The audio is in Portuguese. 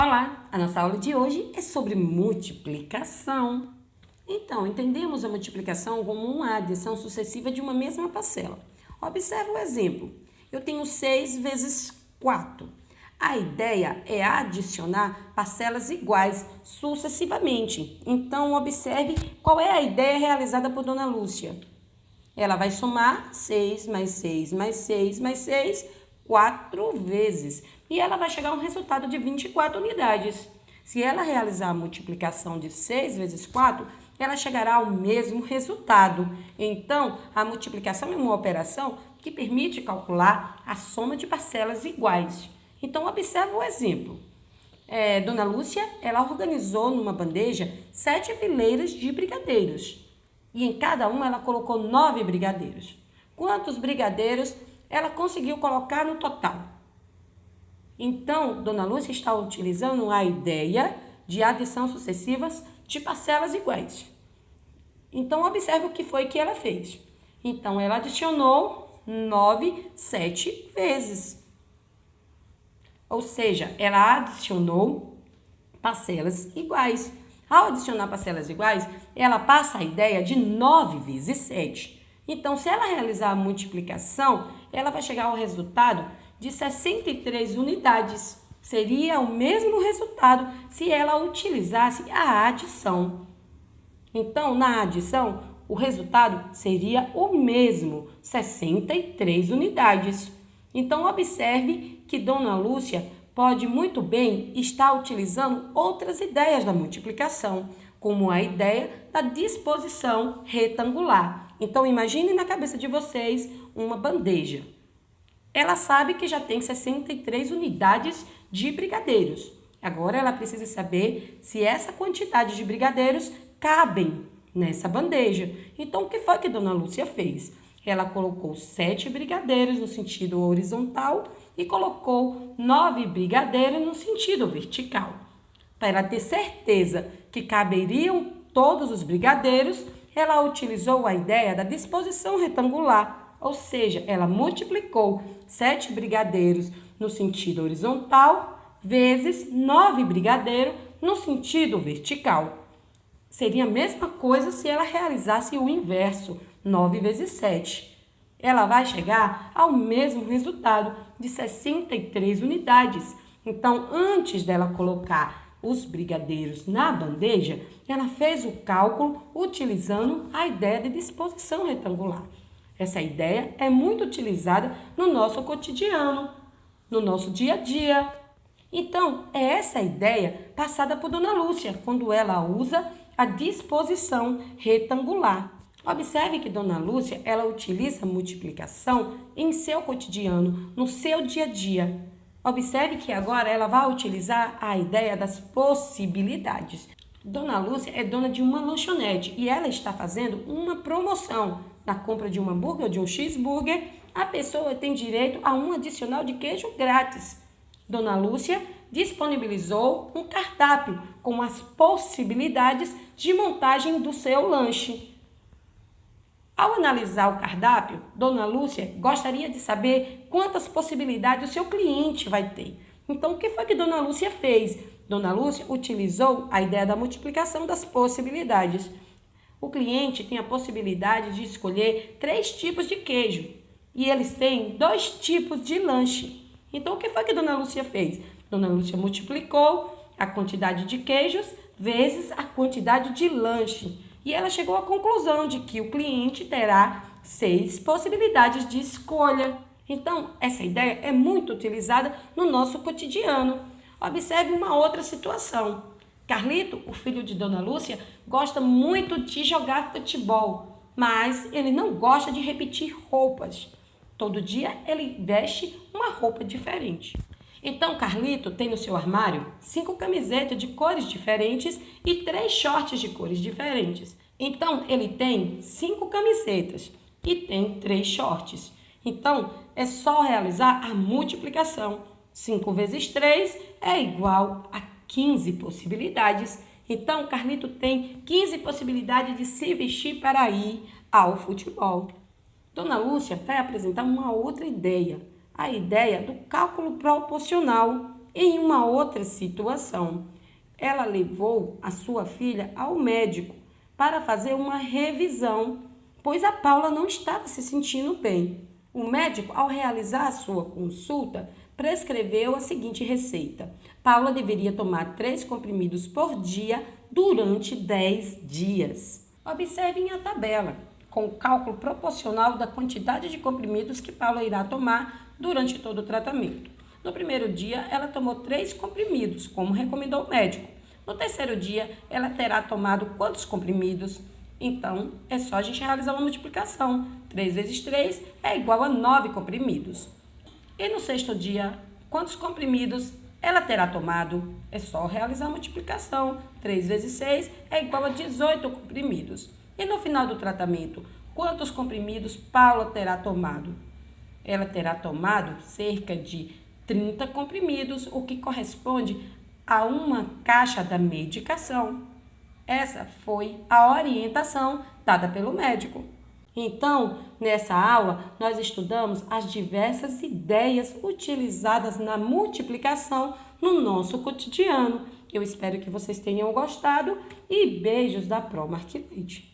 Olá, a nossa aula de hoje é sobre multiplicação. Então, entendemos a multiplicação como uma adição sucessiva de uma mesma parcela. Observe o exemplo. Eu tenho 6 vezes 4. A ideia é adicionar parcelas iguais sucessivamente. Então, observe qual é a ideia realizada por Dona Lúcia. Ela vai somar 6 mais 6 mais 6 mais 6 4 vezes. E ela vai chegar a um resultado de 24 unidades. Se ela realizar a multiplicação de 6 vezes 4, ela chegará ao mesmo resultado. Então, a multiplicação é uma operação que permite calcular a soma de parcelas iguais. Então, observe o exemplo. Dona Lúcia, ela organizou numa bandeja 7 fileiras de brigadeiros. E em cada uma ela colocou 9 brigadeiros. Quantos brigadeiros ela conseguiu colocar no total? Então, Dona Lúcia está utilizando a ideia de adição sucessivas de parcelas iguais. Então, observe o que foi que ela fez. Então, ela adicionou 9 7 vezes. Ou seja, ela adicionou parcelas iguais. Ao adicionar parcelas iguais, ela passa a ideia de 9 vezes 7. Então, se ela realizar a multiplicação, ela vai chegar ao resultado de 63 unidades. Seria o mesmo resultado se ela utilizasse a adição. Então, na adição, o resultado seria o mesmo, 63 unidades. Então, observe que Dona Lúcia pode muito bem estar utilizando outras ideias da multiplicação, como a ideia da disposição retangular. Então, imagine na cabeça de vocês uma bandeja. Ela sabe que já tem 63 unidades de brigadeiros. Agora, ela precisa saber se essa quantidade de brigadeiros cabem nessa bandeja. Então, o que foi que Dona Lúcia fez? Ela colocou 7 brigadeiros no sentido horizontal e colocou 9 brigadeiros no sentido vertical. Para ela ter certeza que caberiam todos os brigadeiros, ela utilizou a ideia da disposição retangular, ou seja, ela multiplicou 7 brigadeiros no sentido horizontal vezes 9 brigadeiros no sentido vertical. Seria a mesma coisa se ela realizasse o inverso, 9 vezes 7. Ela vai chegar ao mesmo resultado de 63 unidades. Então, antes dela colocar os brigadeiros na bandeja, ela fez o cálculo utilizando a ideia de disposição retangular. Essa ideia é muito utilizada no nosso cotidiano, no nosso dia a dia. Então, é essa ideia passada por Dona Lúcia, quando ela usa a disposição retangular. Observe que Dona Lúcia, ela utiliza a multiplicação em seu cotidiano, no seu dia a dia. Observe que agora ela vai utilizar a ideia das possibilidades. Dona Lúcia é dona de uma lanchonete e ela está fazendo uma promoção. Na compra de um hambúrguer ou de um cheeseburger, a pessoa tem direito a um adicional de queijo grátis. Dona Lúcia disponibilizou um cardápio com as possibilidades de montagem do seu lanche. Ao analisar o cardápio, Dona Lúcia gostaria de saber quantas possibilidades o seu cliente vai ter. Então, o que foi que Dona Lúcia fez? Dona Lúcia utilizou a ideia da multiplicação das possibilidades. O cliente tem a possibilidade de escolher 3 tipos de queijo e eles têm 2 tipos de lanche. Então, o que foi que Dona Lúcia fez? Dona Lúcia multiplicou a quantidade de queijos vezes a quantidade de lanche. E ela chegou à conclusão de que o cliente terá 6 possibilidades de escolha. Então, essa ideia é muito utilizada no nosso cotidiano. Observe uma outra situação. Carlito, o filho de Dona Lúcia, gosta muito de jogar futebol, mas ele não gosta de repetir roupas. Todo dia ele veste uma roupa diferente. Então, Carlito tem no seu armário 5 camisetas de cores diferentes e 3 shorts de cores diferentes. Então, ele tem 5 camisetas e tem 3 shorts. Então, é só realizar a multiplicação. 5 vezes 3 é igual a 15 possibilidades. Então, Carlito tem 15 possibilidades de se vestir para ir ao futebol. Dona Lúcia vai apresentar uma outra ideia, a ideia do cálculo proporcional. Em uma outra situação, ela levou a sua filha ao médico para fazer uma revisão, pois a Paula não estava se sentindo bem. O médico, ao realizar a sua consulta, prescreveu a seguinte receita: Paula deveria tomar 3 comprimidos por dia durante 10 dias. Observem a tabela, com o cálculo proporcional da quantidade de comprimidos que Paula irá tomar durante todo o tratamento. No primeiro dia, ela tomou 3 comprimidos, como recomendou o médico. No terceiro dia, ela terá tomado quantos comprimidos? Então, é só a gente realizar uma multiplicação. 3 vezes 3 é igual a 9 comprimidos. E no sexto dia, quantos comprimidos ela terá tomado? É só realizar a multiplicação. 3 vezes 6 é igual a 18 comprimidos. E no final do tratamento, quantos comprimidos Paula terá tomado? Ela terá tomado cerca de 30 comprimidos, o que corresponde a uma caixa da medicação. Essa foi a orientação dada pelo médico. Então, nessa aula, nós estudamos as diversas ideias utilizadas na multiplicação no nosso cotidiano. Eu espero que vocês tenham gostado e beijos da Pro Marquilite.